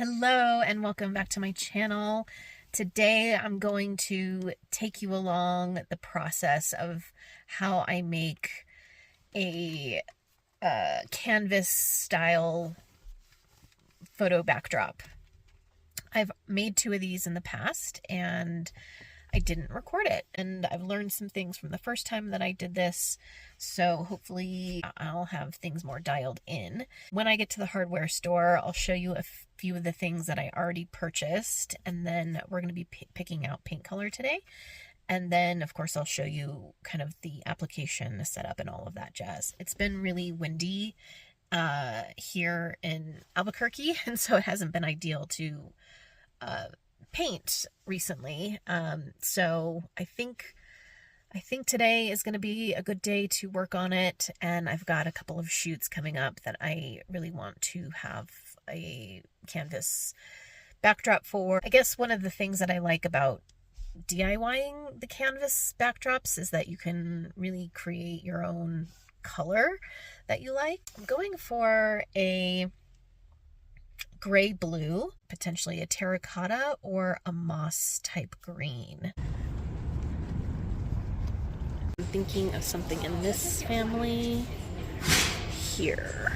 Hello and welcome back to my channel. Today I'm going to take you along the process of how I make a canvas style photo backdrop. I've made two of these in the past and I didn't record it, and I've learned some things from the first time that I did this, so hopefully I'll have things more dialed in. When I get to the hardware store, I'll show you a few of the things that I already purchased, and then we're going to be picking out paint color today. And then, of course, I'll show you kind of the application setup and all of that jazz. It's been really windy here in Albuquerque, and so it hasn't been ideal to paint recently. So I think today is going to be a good day to work on it, and I've got a couple of shoots coming up that I really want to have a canvas backdrop for. I guess one of the things that I like about DIYing the canvas backdrops is that you can really create your own color that you like. I'm going for a gray blue, potentially a terracotta or a moss type green. I'm thinking of something in this family here.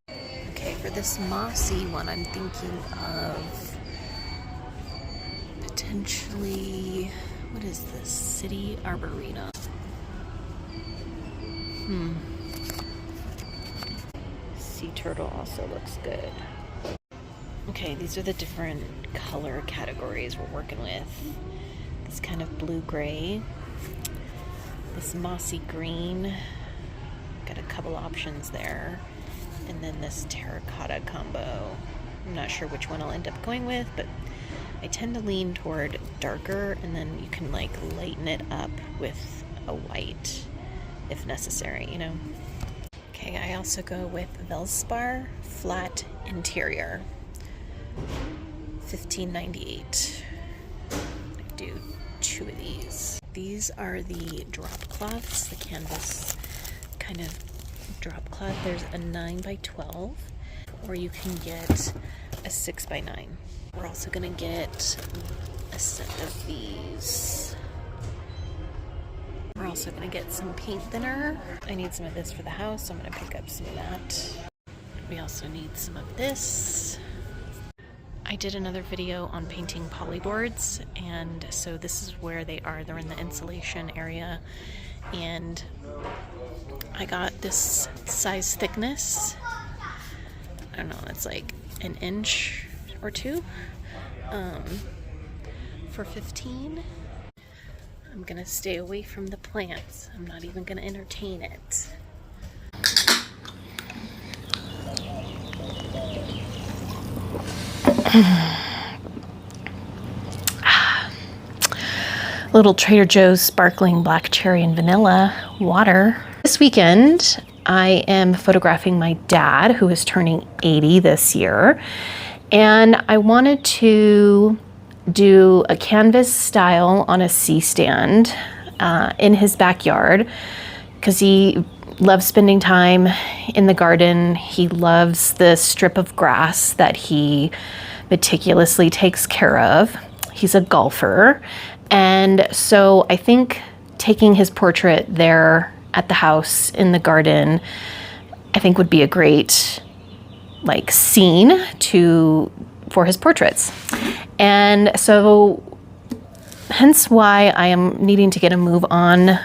Okay, for this mossy one, I'm thinking of potentially, what is this? City Arborina. Sea turtle also looks good. Okay, these are the different color categories we're working with. This kind of blue-gray, this mossy green, got a couple options there, and then this terracotta combo. I'm not sure which one I'll end up going with, but I tend to lean toward darker, and then you can like lighten it up with a white if necessary, you know. Okay, I also go with Velspar Flat Interior, $15.98. I do two of these. These are the drop cloths, the canvas kind of drop cloth. There's a 9x12, or you can get a 6x9. We're also gonna get a set of these. We're also gonna get some paint thinner. I need some of this for the house, so I'm gonna pick up some of that. We also need some of this. I did another video on painting polyboards, and so this is where they are. They're in the insulation area, and I got this size thickness. I don't know, it's like an inch or two for $15. I'm gonna stay away from the plants. I'm not even gonna entertain it. Little Trader Joe's sparkling black cherry and vanilla water. This weekend, I am photographing my dad, who is turning 80 this year, and I wanted to do a canvas style on a C-stand in his backyard, because he loves spending time in the garden. He loves the strip of grass that he meticulously takes care of. He's a golfer, and so I think taking his portrait there at the house in the garden, I think would be a great like scene for his portraits. And so hence why I am needing to get a move on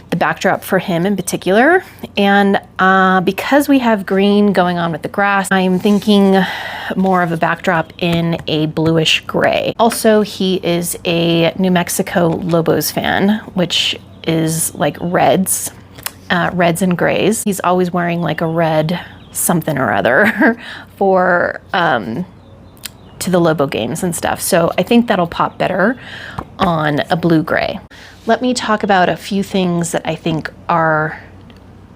the backdrop for him in particular. And because we have green going on with the grass, I'm thinking more of a backdrop in a bluish gray. Also, he is a New Mexico Lobos fan, which is like reds and grays. He's always wearing like a red something or other for to the Lobo games and stuff. So I think that'll pop better on a blue-gray. Let me talk about a few things that I think are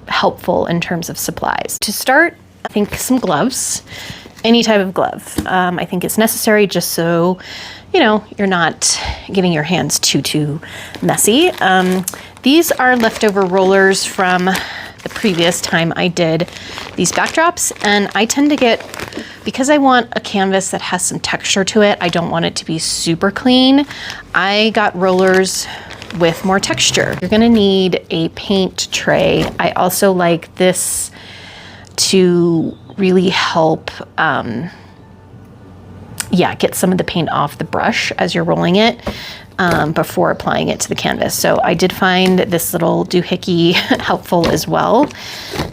helpful in terms of supplies. To start, I think some gloves, any type of glove. I think it's necessary just so, you know, you're not getting your hands too messy. These are leftover rollers from the the previous time I did these backdrops. And I tend to get, because I want a canvas that has some texture to it, I don't want it to be super clean, I got rollers with more texture. You're gonna need a paint tray. I also like this to really help get some of the paint off the brush as you're rolling it before applying it to the canvas. So I did find this little doohickey helpful as well.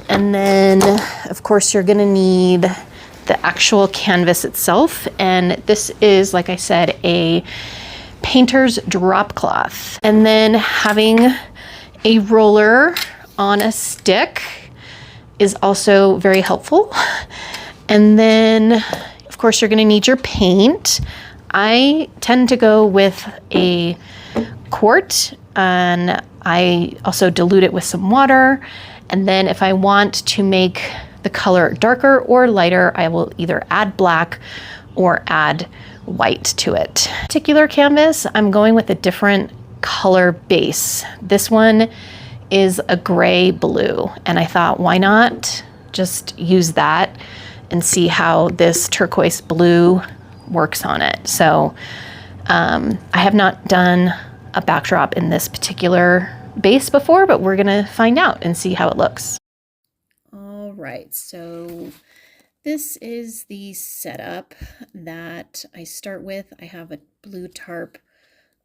And then of course you're gonna need the actual canvas itself. And this is, like I said, a painter's drop cloth. And then having a roller on a stick is also very helpful. And then of course you're gonna need your paint. I tend to go with a quart, and I also dilute it with some water. And then if I want to make the color darker or lighter, I will either add black or add white to it. Particular canvas, I'm going with a different color base. This one is a gray blue, and I thought, why not just use that and see how this turquoise blue works on it. So I have not done a backdrop in this particular base before, but we're gonna find out and see how it looks. All right, so this is the setup that I start with. I have a blue tarp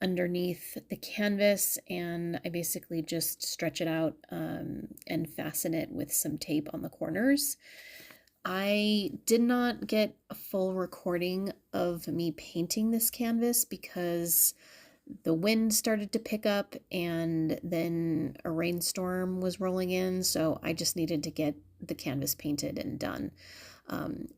underneath the canvas, and I basically just stretch it out and fasten it with some tape on the corners. I did not get a full recording of me painting this canvas because the wind started to pick up and then a rainstorm was rolling in, so I just needed to get the canvas painted and done.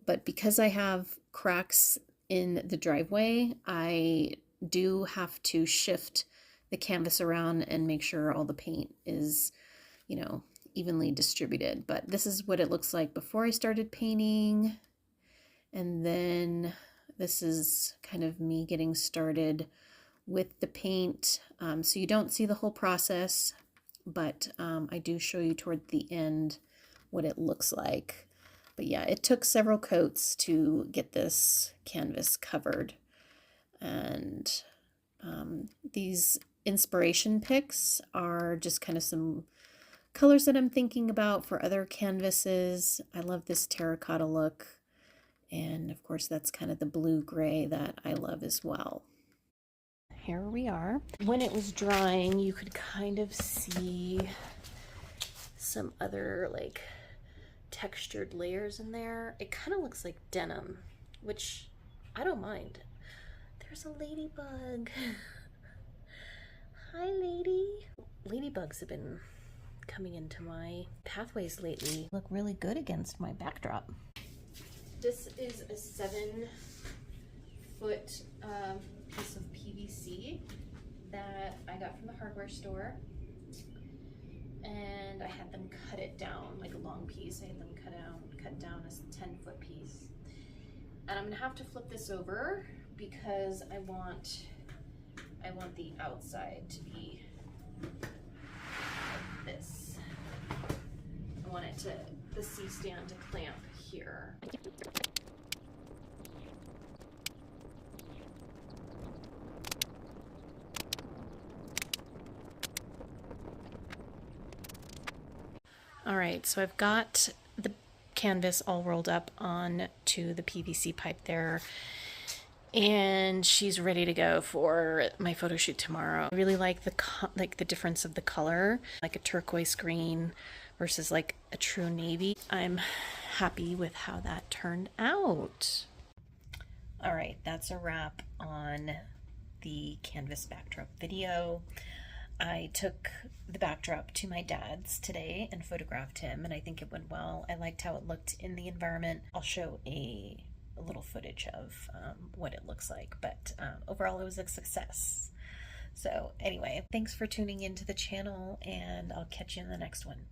But because I have cracks in the driveway, I do have to shift the canvas around and make sure all the paint is, evenly distributed. But this is what it looks like before I started painting. And then this is kind of me getting started with the paint. So you don't see the whole process, but I do show you toward the end what it looks like. But yeah, it took several coats to get this canvas covered. And these inspiration picks are just kind of some colors that I'm thinking about for other canvases. I love this terracotta look. And of course, that's kind of the blue-gray that I love as well. Here we are. When it was drying, you could kind of see some other like textured layers in there. It kind of looks like denim, which I don't mind. There's a ladybug. Hi, lady. Ladybugs have been coming into my pathways lately. Look really good against my backdrop. This is a 7-foot piece of PVC that I got from the hardware store, and I had them cut it down like a long piece. I had them cut down a 10-foot piece, and I'm gonna have to flip this over because I want the outside to be like this. I want it the C-stand to clamp here. All right, so I've got the canvas all rolled up onto the PVC pipe there, and she's ready to go for my photo shoot tomorrow. I really like the difference of the color, like a turquoise green versus like a true navy. I'm happy with how that turned out. All right, that's a wrap on the canvas backdrop video. I took the backdrop to my dad's today and photographed him, and I think it went well. I liked how it looked in the environment. I'll show a little footage of what it looks like, but overall it was a success. So anyway, thanks for tuning into the channel, and I'll catch you in the next one.